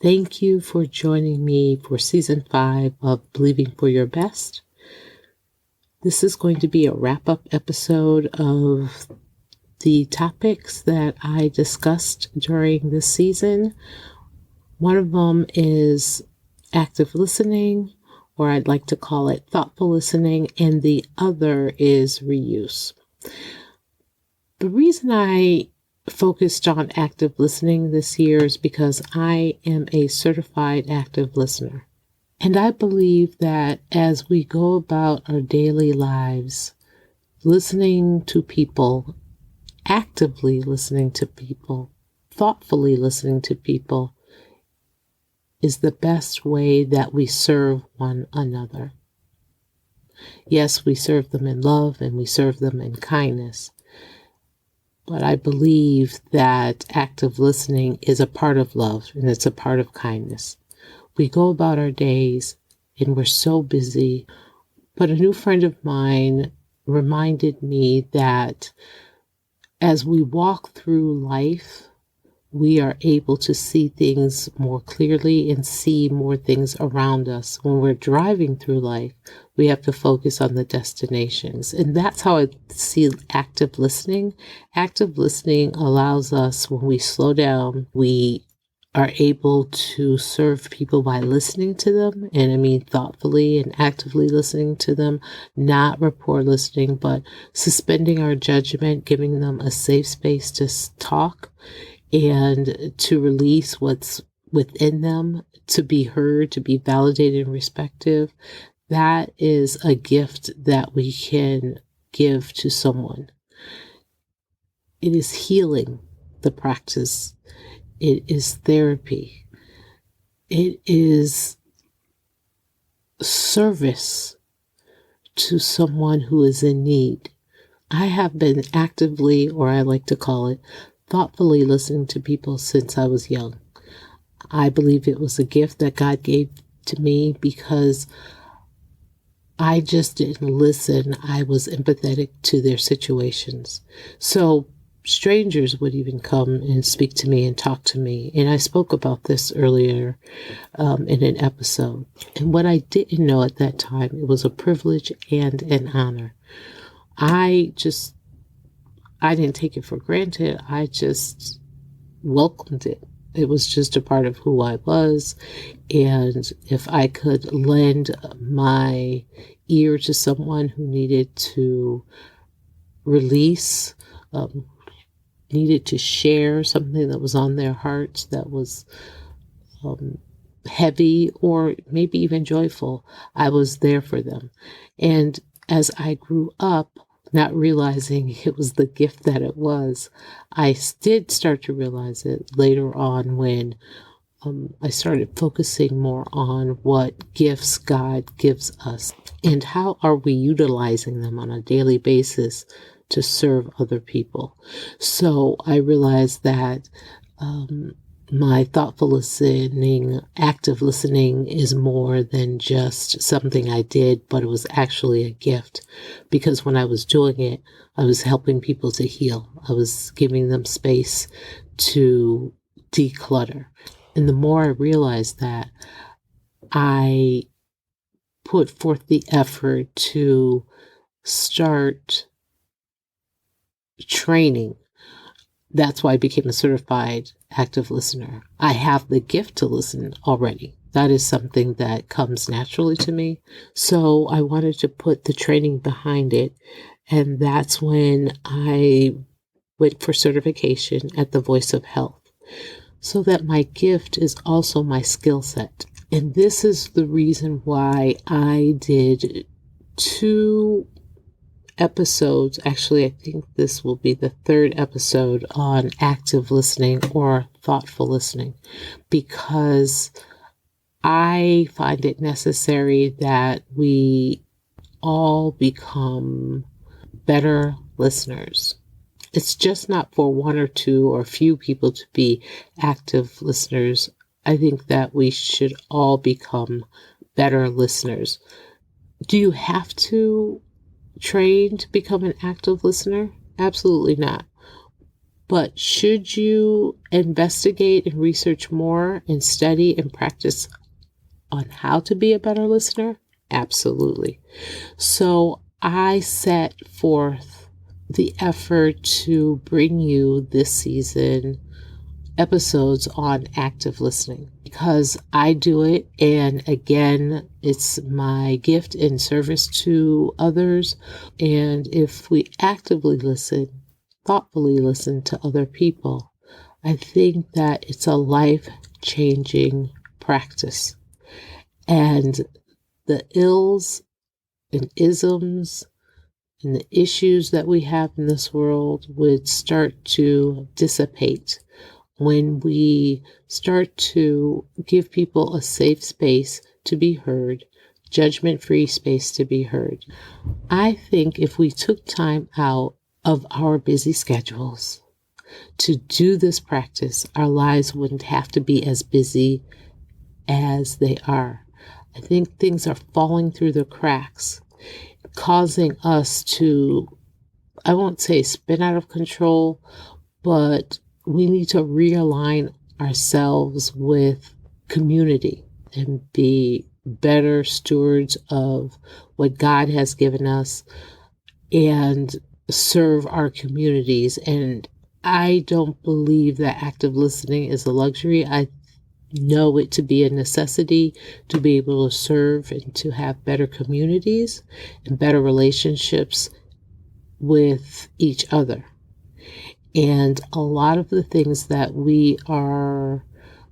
Thank you for joining me for Season 5 of Believing for Your Best. This is going to be a wrap-up episode of the topics that I discussed during this season. One of them is active listening, or I'd like to call it thoughtful listening, and the other is reuse. The reason I focused on active listening this year is because I am a certified active listener. And I believe that as we go about our daily lives, listening to people, actively listening to people, thoughtfully listening to people, is the best way that we serve one another. Yes, we serve them in love and we serve them in kindness. But I believe that active listening is a part of love and it's a part of kindness. We go about our days and we're so busy. But a new friend of mine reminded me that as we walk through life, we are able to see things more clearly and see more things around us. When we're driving through life, we have to focus on the destinations. And that's how I see active listening. Active listening allows us, when we slow down, we are able to serve people by listening to them. And I mean thoughtfully and actively listening to them, not rapport listening, but suspending our judgment, giving them a safe space to talk and to release what's within them, to be heard, to be validated and respected. That is a gift that we can give to someone. It is healing, the practice. It is therapy. It is service to someone who is in need. I have been actively, or I like to call it, thoughtfully listening to people since I was young. I believe it was a gift that God gave to me because I just didn't listen. I was empathetic to their situations. So strangers would even come and speak to me and talk to me. And I spoke about this earlier in an episode. And what I didn't know at that time, it was a privilege and an honor. I didn't take it for granted. I just welcomed it. It was just a part of who I was. And if I could lend my ear to someone who needed to release, needed to share something that was on their hearts that was heavy or maybe even joyful, I was there for them. And as I grew up, not realizing it was the gift that it was, I did start to realize it later on when I started focusing more on what gifts God gives us and how are we utilizing them on a daily basis to serve other people. So I realized that my thoughtful listening, active listening is more than just something I did, but it was actually a gift because when I was doing it, I was helping people to heal. I was giving them space to declutter. And the more I realized that, I put forth the effort to start training. That's why I became a certified active listener. I have the gift to listen already. That is something that comes naturally to me. So I wanted to put the training behind it. And that's when I went for certification at the Voice of Health, so that my gift is also my skill set. And this is the reason why I did 2 episodes. Actually, I think this will be the 3rd episode on active listening or thoughtful listening, because I find it necessary that we all become better listeners. It's just not for 1 or 2 or a few people to be active listeners. I think that we should all become better listeners. Do you have to train to become an active listener? Absolutely not. But should you investigate and research more and study and practice on how to be a better listener? Absolutely. So I set forth the effort to bring you this season episodes on active listening because I do it. And again, it's my gift in service to others. And if we actively listen, thoughtfully listen to other people, I think that it's a life-changing practice. And the ills and isms and the issues that we have in this world would start to dissipate when we start to give people a safe space to be heard, judgment-free space to be heard. I think if we took time out of our busy schedules to do this practice, our lives wouldn't have to be as busy as they are. I think things are falling through the cracks, causing us to, I won't say spin out of control, but we need to realign ourselves with community and be better stewards of what God has given us and serve our communities. And I don't believe that active listening is a luxury. I know it to be a necessity to be able to serve and to have better communities and better relationships with each other. And a lot of the things that we are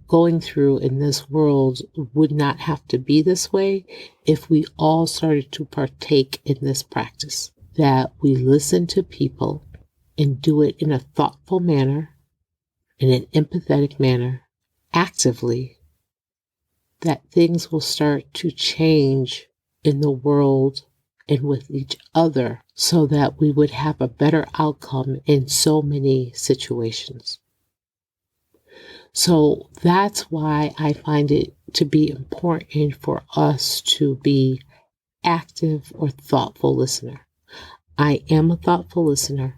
going through in this world would not have to be this way if we all started to partake in this practice, that we listen to people and do it in a thoughtful manner, in an empathetic manner, actively, that things will start to change in the world and with each other so that we would have a better outcome in so many situations. So that's why I find it to be important for us to be active or thoughtful listener. I am a thoughtful listener.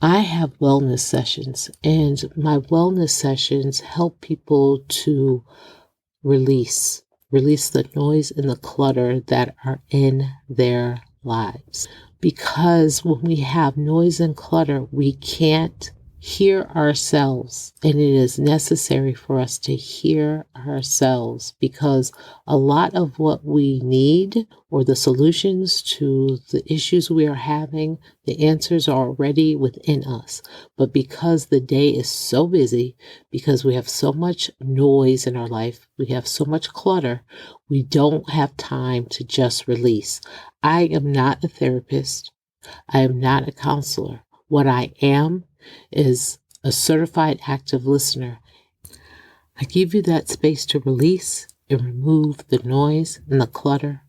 I have wellness sessions, and my wellness sessions help people to release the noise and the clutter that are in their lives. Because when we have noise and clutter, we can't hear ourselves. And it is necessary for us to hear ourselves because a lot of what we need or the solutions to the issues we are having, the answers are already within us. But because the day is so busy, because we have so much noise in our life, we have so much clutter, we don't have time to just release. I am not a therapist. I am not a counselor. What I am is a certified active listener. I give you that space to release and remove the noise and the clutter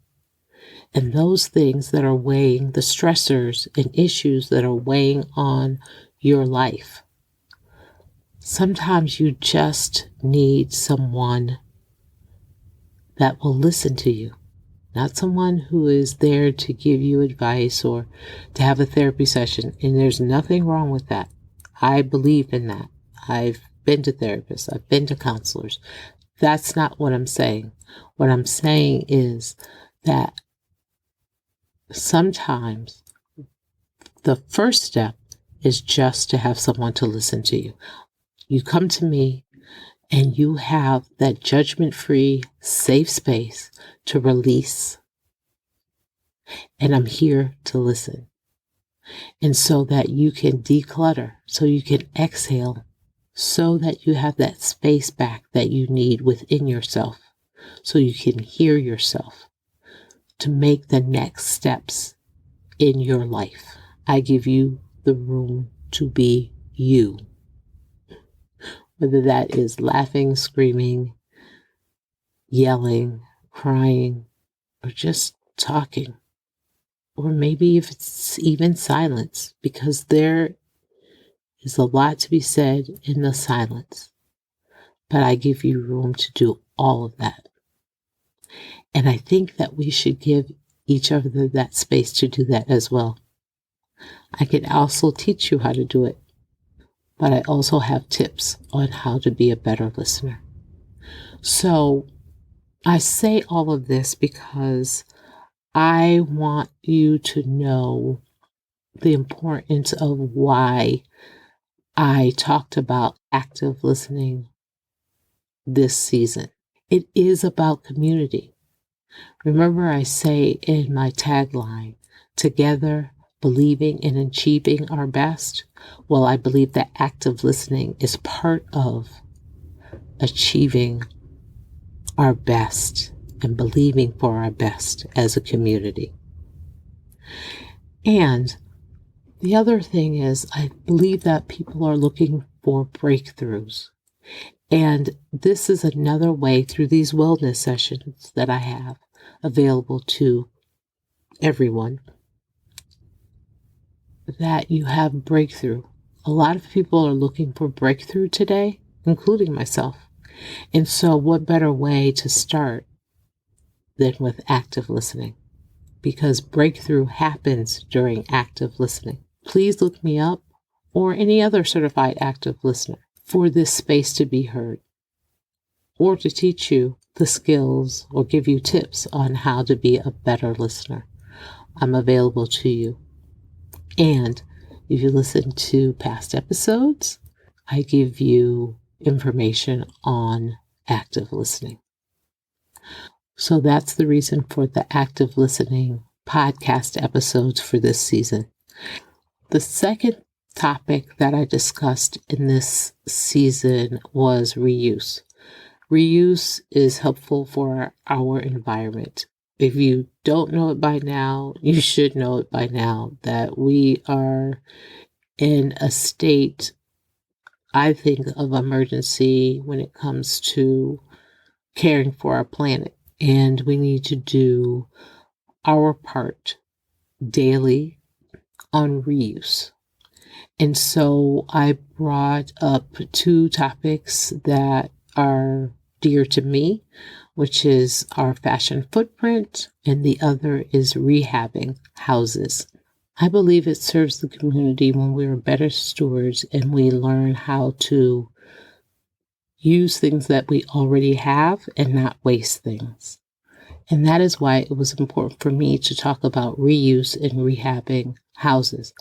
and those things that are weighing, the stressors and issues that are weighing on your life. Sometimes you just need someone that will listen to you. Not someone who is there to give you advice or to have a therapy session. And there's nothing wrong with that. I believe in that. I've been to therapists. I've been to counselors. That's not what I'm saying. What I'm saying is that sometimes the first step is just to have someone to listen to you. You come to me and you have that judgment-free, safe space to release. And I'm here to listen. And so that you can declutter, so you can exhale, so that you have that space back that you need within yourself, so you can hear yourself to make the next steps in your life. I give you the room to be you. Whether that is laughing, screaming, yelling, crying, or just talking. Or maybe if it's even silence, because there is a lot to be said in the silence. But I give you room to do all of that. And I think that we should give each other that space to do that as well. I can also teach you how to do it. but I also have tips on how to be a better listener. So I say all of this because I want you to know the importance of why I talked about active listening this season. It is about community. Remember, I say in my tagline, together, believing in achieving our best. Well, I believe that active listening is part of achieving our best and believing for our best as a community. And the other thing is, I believe that people are looking for breakthroughs. And this is another way through these wellness sessions that I have available to everyone that you have breakthrough. A lot of people are looking for breakthrough today, including myself. And so what better way to start than with active listening? Because breakthrough happens during active listening. Please look me up or any other certified active listener for this space to be heard, or to teach you the skills or give you tips on how to be a better listener. I'm available to you. And if you listen to past episodes, I give you information on active listening. So that's the reason for the active listening podcast episodes for this season. The second topic that I discussed in this season was reuse. Reuse is helpful for our environment. If you don't know it by now, you should know it by now that we are in a state, I think, of emergency when it comes to caring for our planet. And we need to do our part daily on reuse. And so I brought up two topics that are dear to me, which is our fashion footprint, and the other is rehabbing houses. I believe it serves the community when we are better stewards and we learn how to use things that we already have and not waste things. And that is why it was important for me to talk about reuse and rehabbing houses.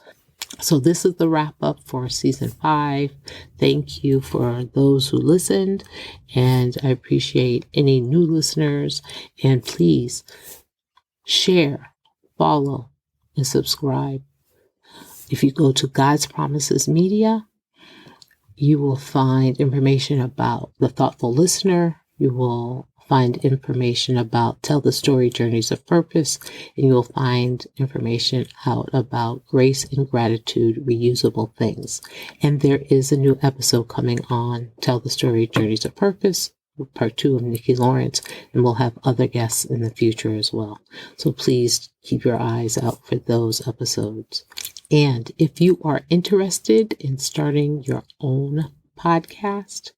So this is the wrap up for season 5. Thank you for those who listened, and I appreciate any new listeners. And please share, follow, and subscribe. If you go to God's Promises Media, you will find information about the Thoughtful Listener. You will find information about Tell the Story Journeys of Purpose, and you will find information out about Grace and Gratitude Reusable Things. And there is a new episode coming on Tell the Story Journeys of Purpose, part 2 of Nikki Lawrence, and we'll have other guests in the future as well. So please keep your eyes out for those episodes. And if you are interested in starting your own podcast,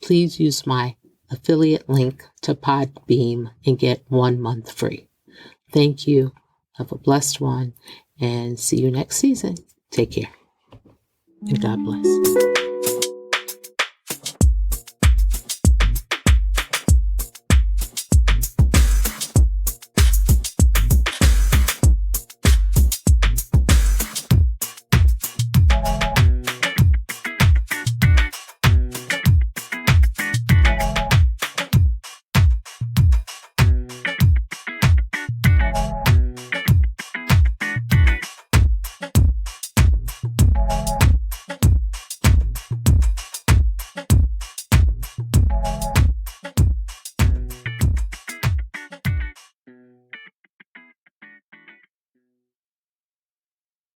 please use my affiliate link to Podbeam and get 1 month free. Thank you. Have a blessed one and see you next season. Take care and God bless.